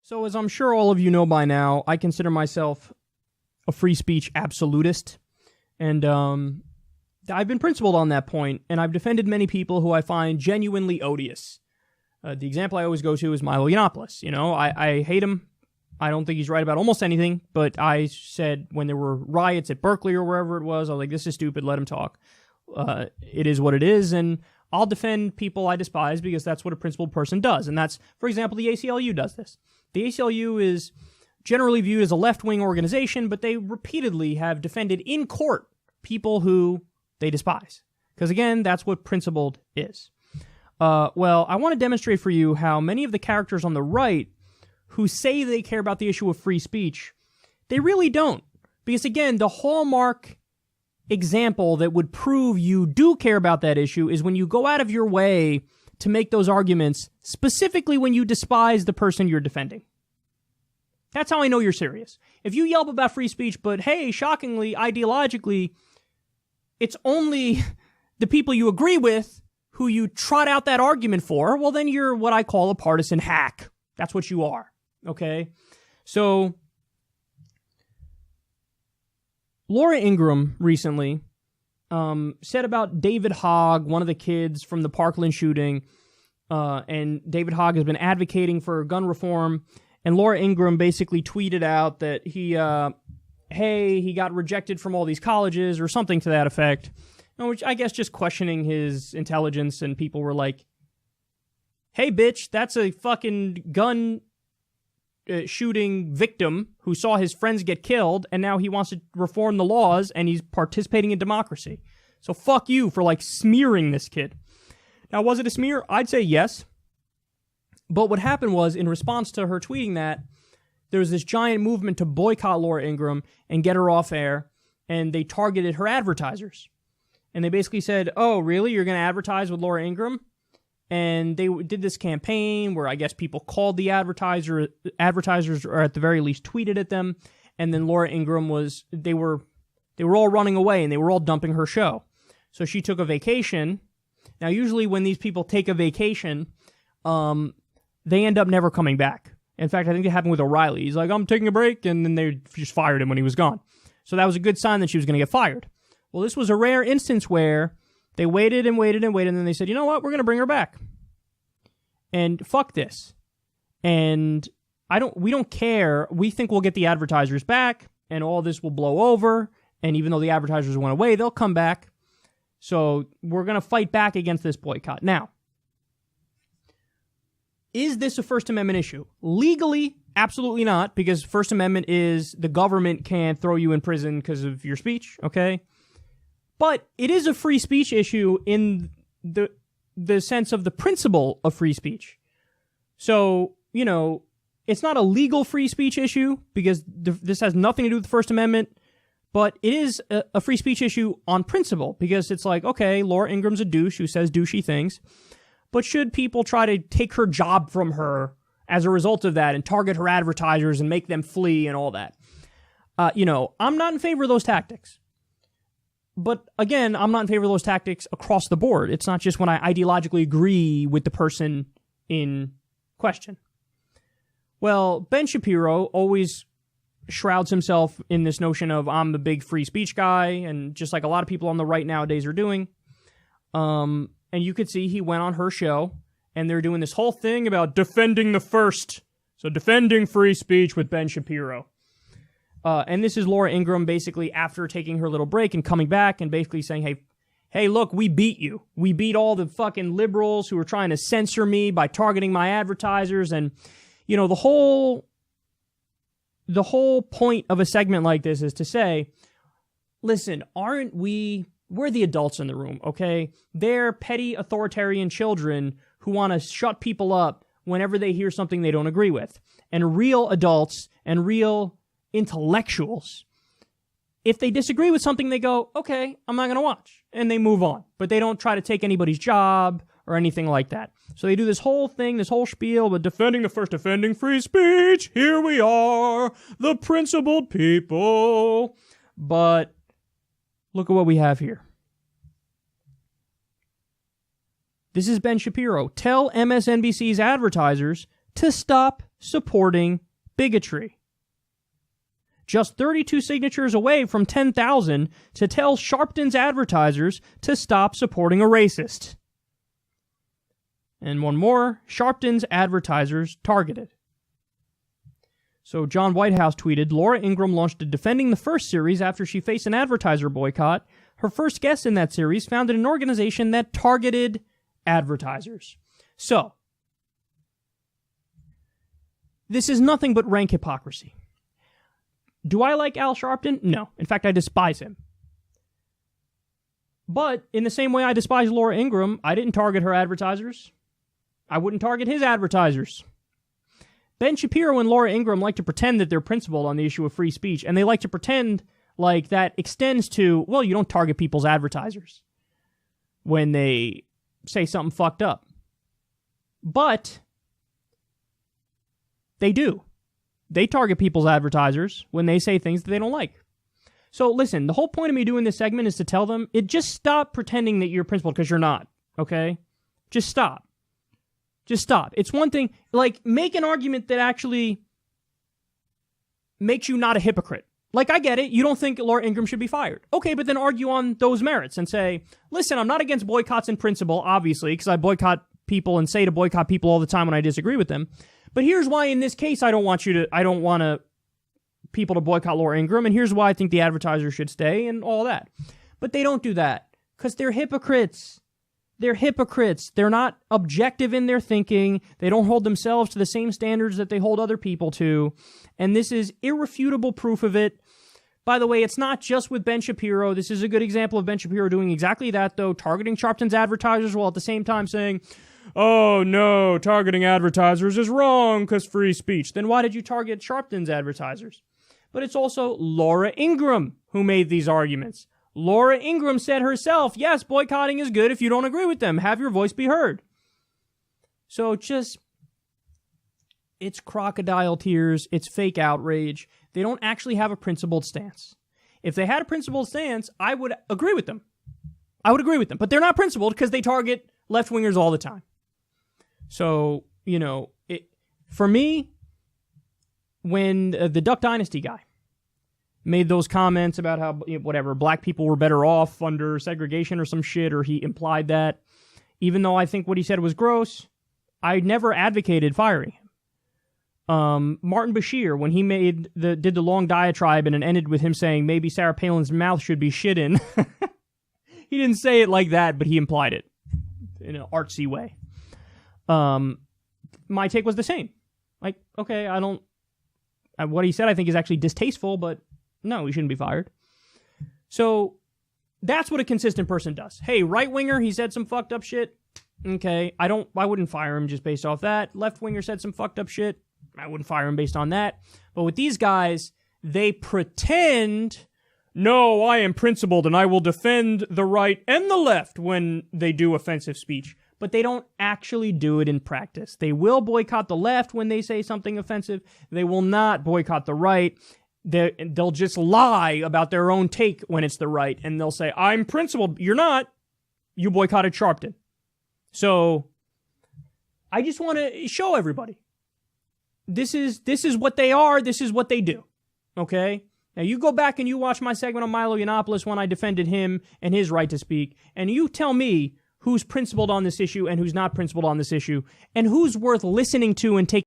So as I'm sure all of you know by now, I consider myself a free speech absolutist. And I've been principled on that point, and I've defended many people who I find genuinely odious. The example I always go to is Milo Yiannopoulos. You know, I hate him. I don't think he's right about almost anything, but I said when there were riots at Berkeley or wherever it was, I was like, this is stupid, let him talk. It is what it is, and I'll defend people I despise because that's what a principled person does. And that's, for example, the ACLU does this. The ACLU is generally viewed as a left-wing organization, but they repeatedly have defended in court people who they despise. Because again, that's what principled is. Well, I want to demonstrate for you how many of the characters on the right who say they care about the issue of free speech, they really don't. Because again, the hallmark example that would prove you do care about that issue is when you go out of your way to make those arguments, specifically when you despise the person you're defending. That's how I know you're serious. If you yelp about free speech, but hey, shockingly, ideologically, it's only the people you agree with who you trot out that argument for, well, then you're what I call a partisan hack. That's what you are, okay? So, Laura Ingraham recently said about David Hogg, one of the kids from the Parkland shooting, and David Hogg has been advocating for gun reform, and Laura Ingraham basically tweeted out that he got rejected from all these colleges or something to that effect, which I guess just questioning his intelligence, and people were like, hey, bitch, that's a fucking gun shooting victim who saw his friends get killed, and now he wants to reform the laws, and he's participating in democracy. So fuck you for, like, smearing this kid. Now, was it a smear? I'd say yes. But what happened was, in response to her tweeting that, there was this giant movement to boycott Laura Ingraham and get her off air, and they targeted her advertisers. And they basically said, oh, really? You're going to advertise with Laura Ingraham? And they did this campaign where I guess people called the advertisers, or at the very least tweeted at them. And then Laura Ingraham they were all running away, and they were all dumping her show. So she took a vacation. Now, usually when these people take a vacation, they end up never coming back. In fact, I think it happened with O'Reilly. He's like, I'm taking a break, and then they just fired him when he was gone. So that was a good sign that she was going to get fired. Well, this was a rare instance where they waited and waited and waited, and then they said, you know what, we're going to bring her back. And fuck this. And we don't care. We think we'll get the advertisers back, and all this will blow over, and even though the advertisers went away, they'll come back. So we're going to fight back against this boycott. Now, is this a First Amendment issue? Legally, absolutely not, because First Amendment is the government can't throw you in prison because of your speech, okay? But it is a free speech issue in the sense of the principle of free speech. So, you know, it's not a legal free speech issue because this has nothing to do with the First Amendment, but it is a free speech issue on principle because it's like, okay, Laura Ingraham's a douche who says douchey things, but should people try to take her job from her as a result of that and target her advertisers and make them flee and all that? I'm not in favor of those tactics. But again, I'm not in favor of those tactics across the board. It's not just when I ideologically agree with the person in question. Well, Ben Shapiro always shrouds himself in this notion of I'm the big free speech guy, and just like a lot of people on the right nowadays are doing. And you could see he went on her show, and they're doing this whole thing about defending the first. So defending free speech with Ben Shapiro. And this is Laura Ingraham basically after taking her little break and coming back and basically saying, hey, look, we beat you. We beat all the fucking liberals who were trying to censor me by targeting my advertisers. And, you know, the whole point of a segment like this is to say, listen, we're the adults in the room, okay? They're petty authoritarian children who want to shut people up whenever they hear something they don't agree with. And real adults and real intellectuals, if they disagree with something, they go, okay, I'm not going to watch, and they move on. But they don't try to take anybody's job or anything like that. So they do this whole thing, this whole spiel, but defending free speech. Here we are, the principled people. But look at what we have here. This is Ben Shapiro. Tell MSNBC's advertisers to stop supporting bigotry. Just 32 signatures away from 10,000 to tell Sharpton's advertisers to stop supporting a racist. And one more, Sharpton's advertisers targeted. So John Whitehouse tweeted, Laura Ingraham launched a Defending the First series after she faced an advertiser boycott. Her first guest in that series founded an organization that targeted advertisers. So, this is nothing but rank hypocrisy. Do I like Al Sharpton? No. In fact, I despise him. But in the same way I despise Laura Ingraham, I didn't target her advertisers. I wouldn't target his advertisers. Ben Shapiro and Laura Ingraham like to pretend that they're principled on the issue of free speech, and they like to pretend like that extends to, well, you don't target people's advertisers when they say something fucked up. But they do. They target people's advertisers when they say things that they don't like. So listen, the whole point of me doing this segment is to tell them, just stop pretending that you're principled, because you're not, okay? Just stop. Just stop. It's one thing, like, make an argument that actually makes you not a hypocrite. Like, I get it. You don't think Laura Ingraham should be fired. Okay, but then argue on those merits and say, listen, I'm not against boycotts in principle, obviously, because I boycott people and say to boycott people all the time when I disagree with them. But here's why in this case I don't want people to boycott Laura Ingraham, and here's why I think the advertiser should stay and all that. But they don't do that because they're hypocrites. They're hypocrites. They're not objective in their thinking. They don't hold themselves to the same standards that they hold other people to. And this is irrefutable proof of it. By the way, it's not just with Ben Shapiro. This is a good example of Ben Shapiro doing exactly that, though, targeting Sharpton's advertisers while at the same time saying, oh, no, targeting advertisers is wrong because free speech. Then why did you target Sharpton's advertisers? But it's also Laura Ingraham who made these arguments. Laura Ingraham said herself, yes, boycotting is good if you don't agree with them. Have your voice be heard. So it's crocodile tears. It's fake outrage. They don't actually have a principled stance. If they had a principled stance, I would agree with them. But they're not principled because they target left-wingers all the time. So, for me, when the Duck Dynasty guy made those comments about how, black people were better off under segregation or some shit, or he implied that, even though I think what he said was gross, I never advocated firing him. Martin Bashir, when he did the long diatribe and it ended with him saying maybe Sarah Palin's mouth should be shit in, he didn't say it like that, but he implied it in an artsy way. My take was the same. Like, okay, what he said I think is actually distasteful, but no, he shouldn't be fired. So that's what a consistent person does. Hey, right-winger, he said some fucked up shit. Okay, I wouldn't fire him just based off that. Left-winger said some fucked up shit. I wouldn't fire him based on that. But with these guys, they pretend, no, I am principled and I will defend the right and the left when they do offensive speech. But they don't actually do it in practice. They will boycott the left when they say something offensive. They will not boycott the right. They'll just lie about their own take when it's the right. And they'll say, I'm principled. You're not. You boycotted Sharpton. So I just want to show everybody. This is what they are. This is what they do. Okay? Now you go back and you watch my segment on Milo Yiannopoulos when I defended him and his right to speak. And you tell me who's principled on this issue and who's not principled on this issue, and who's worth listening to and taking